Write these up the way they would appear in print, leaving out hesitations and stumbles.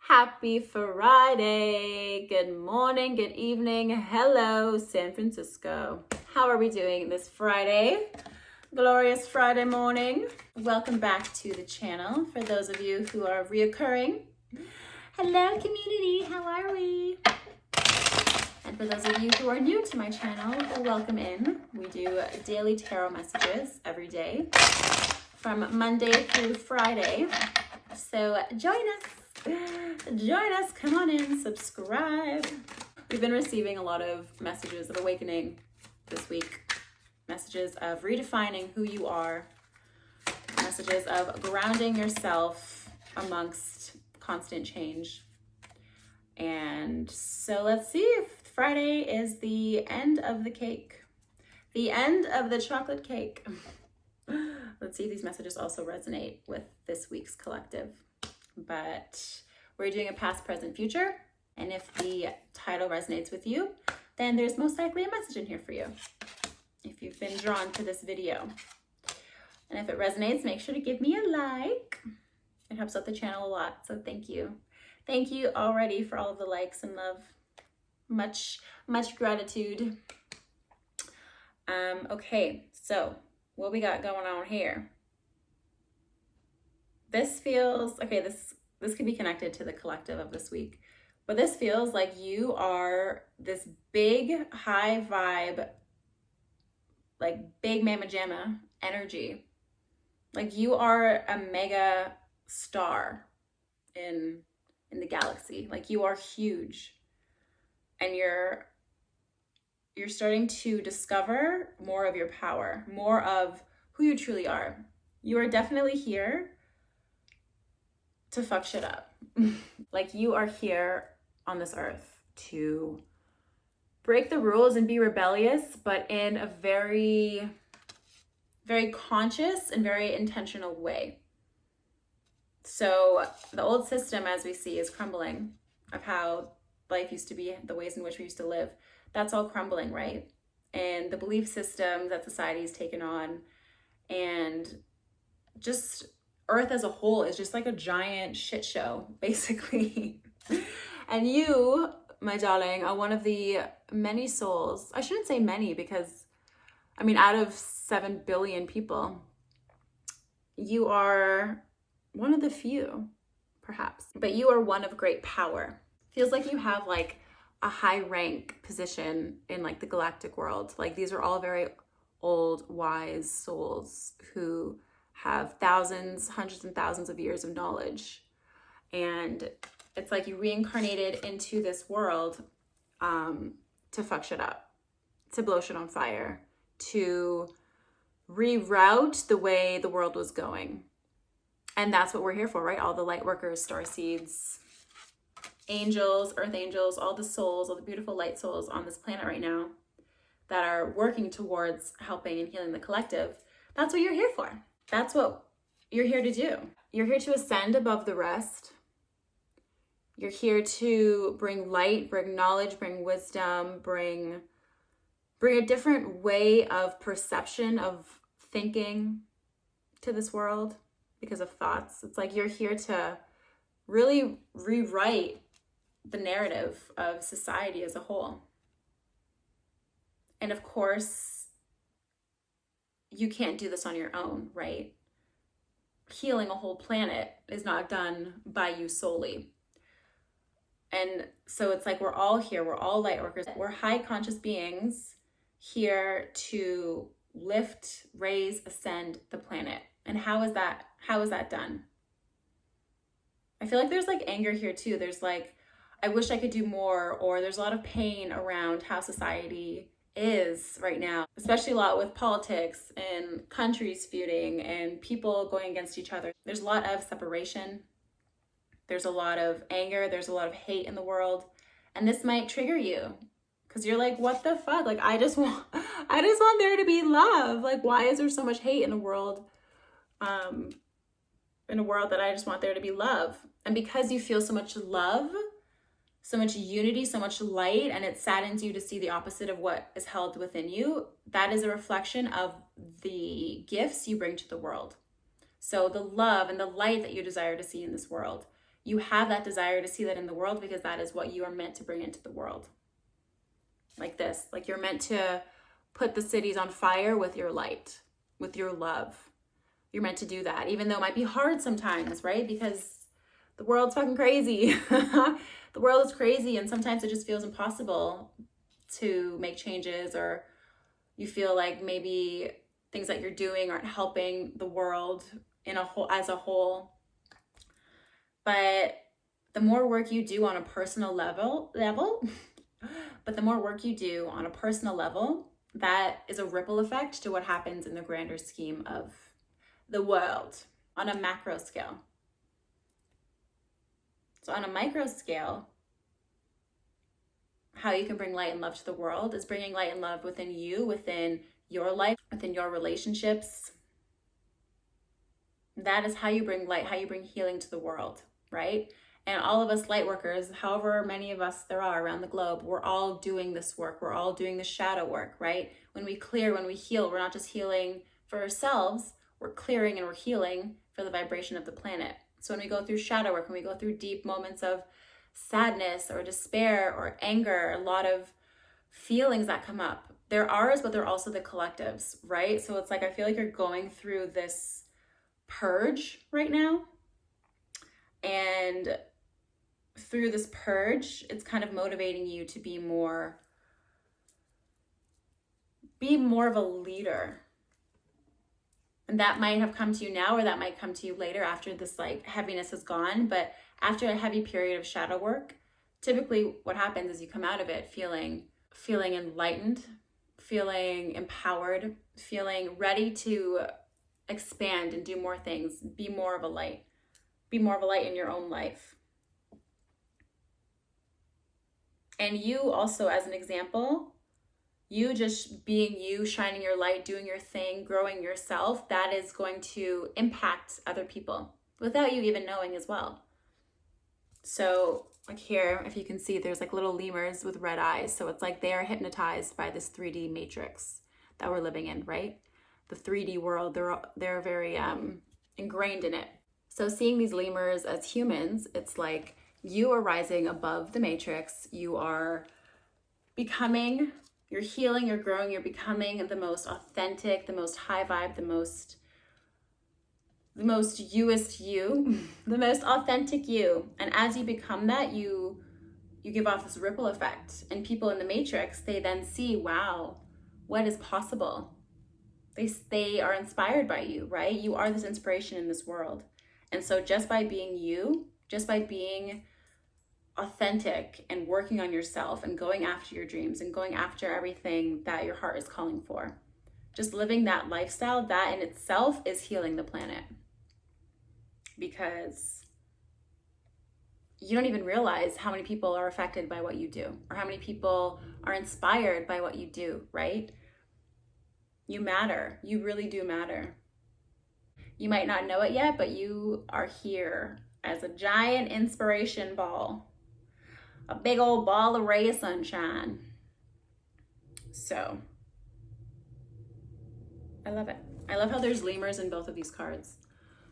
Happy Friday. Good morning, good evening. Hello, San Francisco. How are we doing this Friday? Glorious Friday morning. Welcome back to the channel. For those of you who are reoccurring, hello community, how are we? And for those of you who are new to my channel, welcome in. We do daily tarot messages every day from Monday through Friday. So join us, come on in, subscribe. We've been receiving a lot of messages of awakening this week, messages of redefining who you are, messages of grounding yourself amongst constant change. And so let's see if Friday is the end of the cake, the end of the chocolate cake. Let's see if these messages also resonate with this week's collective. But we're doing a past, present, future. And if the title resonates with you, then there's most likely a message in here for you, if you've been drawn to this video. And if it resonates, make sure to give me a like. It helps out the channel a lot, so thank you. Thank you already for all of the likes and love. Much gratitude. Okay, so what we got going on here? This feels, okay, this could be connected to the collective of this week, but this feels like you are this big, high vibe, like big mama jamma energy. Like you are a mega star in the galaxy. Like you are huge, and you're starting to discover more of your power, more of who you truly are. You are definitely here to fuck shit up. Like you are here on this earth to break the rules and be rebellious, but in a very, very conscious and very intentional way. So the old system, as we see, is crumbling, of how life used to be, the ways in which we used to live. That's all crumbling, right? And the belief system that society has taken on, and just Earth as a whole is just like a giant shit show, basically. And you, my darling, are one of the many souls. I shouldn't say many, because I mean, out of 7 billion people, you are one of the few, perhaps, but you are one of great power. Feels like you have like a high rank position in like the galactic world. Like these are all very old, wise souls who have thousands, hundreds and thousands of years of knowledge. And it's like you reincarnated into this world to fuck shit up, to blow shit on fire, to reroute the way the world was going. And that's what we're here for, right? All the light workers, star seeds, angels, earth angels, all the souls, all the beautiful light souls on this planet right now that are working towards helping and healing the collective. That's what you're here for. That's what you're here to do. You're here to ascend above the rest. You're here to bring light, bring knowledge, bring wisdom, bring a different way of perception, of thinking to this world because of thoughts. It's like you're here to really rewrite the narrative of society as a whole. And of course, you can't do this on your own, right? Healing a whole planet is not done by you solely. And so it's like we're all here, we're all light workers, we're high conscious beings here to lift, raise, ascend the planet. And how is that done? I feel like there's like anger here too. There's like, I wish I could do more, or there's a lot of pain around how society is right now, especially a lot with politics and countries feuding and people going against each other. There's a lot of separation. There's a lot of anger. There's a lot of hate in the world. And this might trigger you because you're like, what the fuck? Like, I just want there to be love. Like, why is there so much hate in the world? In a world that I just want there to be love. And because you feel so much love, so much unity, so much light, and it saddens you to see the opposite of what is held within you, that is a reflection of the gifts you bring to the world. So the love and the light that you desire to see in this world, you have that desire to see that in the world because that is what you are meant to bring into the world. Like this, like you're meant to put the cities on fire with your light, with your love. You're meant to do that, even though it might be hard sometimes, right? Because the world's fucking crazy. The world is crazy, and sometimes it just feels impossible to make changes, or you feel like maybe things that you're doing aren't helping the world as a whole. But the more work you do on a personal level, but the more work you do on a personal level, that is a ripple effect to what happens in the grander scheme of the world on a macro scale. So on a micro scale, how you can bring light and love to the world is bringing light and love within you, within your life, within your relationships. That is how you bring light, how you bring healing to the world, right? And all of us light workers, however many of us there are around the globe, we're all doing this work. We're all doing the shadow work, right? When we clear, when we heal, we're not just healing for ourselves, we're clearing and we're healing for the vibration of the planet. So when we go through shadow work, when we go through deep moments of sadness or despair or anger, a lot of feelings that come up, they're ours, but they're also the collective's, right? So it's like, I feel like you're going through this purge right now. And through this purge, it's kind of motivating you to be more of a leader. And that might have come to you now, or that might come to you later after this like heaviness is gone. But after a heavy period of shadow work, typically what happens is you come out of it feeling enlightened, feeling empowered, feeling ready to expand and do more things, be more of a light in your own life. And you also, as an example, you just being you, shining your light, doing your thing, growing yourself, that is going to impact other people without you even knowing as well. So like here, if you can see, there's like little lemurs with red eyes. So it's like they are hypnotized by this 3D matrix that we're living in, right? The 3D world, they're very ingrained in it. So seeing these lemurs as humans, it's like you are rising above the matrix. You are becoming, you're healing, you're growing, you're becoming the most authentic, the most high vibe, the most youest you, the most authentic you. And as you become that, you give off this ripple effect. And people in the matrix, they then see, wow, what is possible? They are inspired by you, right? You are this inspiration in this world. And so just by being you, just by being authentic and working on yourself and going after your dreams and going after everything that your heart is calling for, just living that lifestyle, that in itself is healing the planet. Because you don't even realize how many people are affected by what you do, or how many people are inspired by what you do, right? You matter. You really do matter. You might not know it yet, but you are here as a giant inspiration ball, a big old ball of ray of sunshine. So I love it. I love how there's lemurs in both of these cards.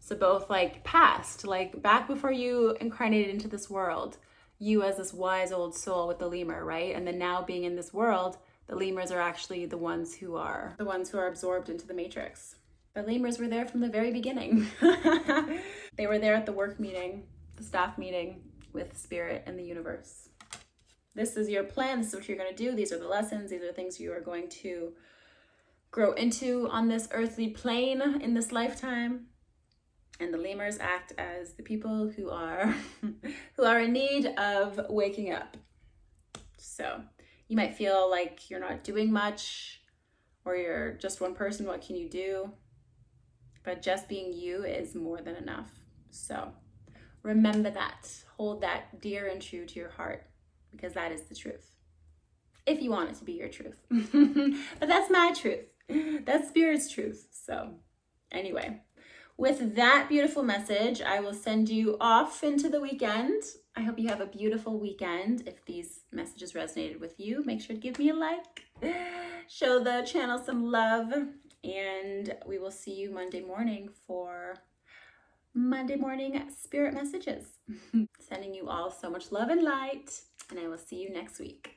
So both like past, like back before you incarnated into this world, you as this wise old soul with the lemur, right? And then now being in this world, the lemurs are actually the ones who are absorbed into the matrix. The lemurs were there from the very beginning. They were there at the work meeting, the staff meeting with spirit and the universe. This is your plan. This is what you're going to do. These are the lessons. These are the things you are going to grow into on this earthly plane in this lifetime. And the lemurs act as the people who are in need of waking up. So you might feel like you're not doing much, or you're just one person. What can you do? But just being you is more than enough. So remember that. Hold that dear and true to your heart, because that is the truth. If you want it to be your truth. But that's my truth. That's Spirit's truth. So anyway, with that beautiful message, I will send you off into the weekend. I hope you have a beautiful weekend. If these messages resonated with you, make sure to give me a like. Show the channel some love. And we will see you Monday morning for Monday morning spirit messages. Sending you all so much love and light, and I will see you next week.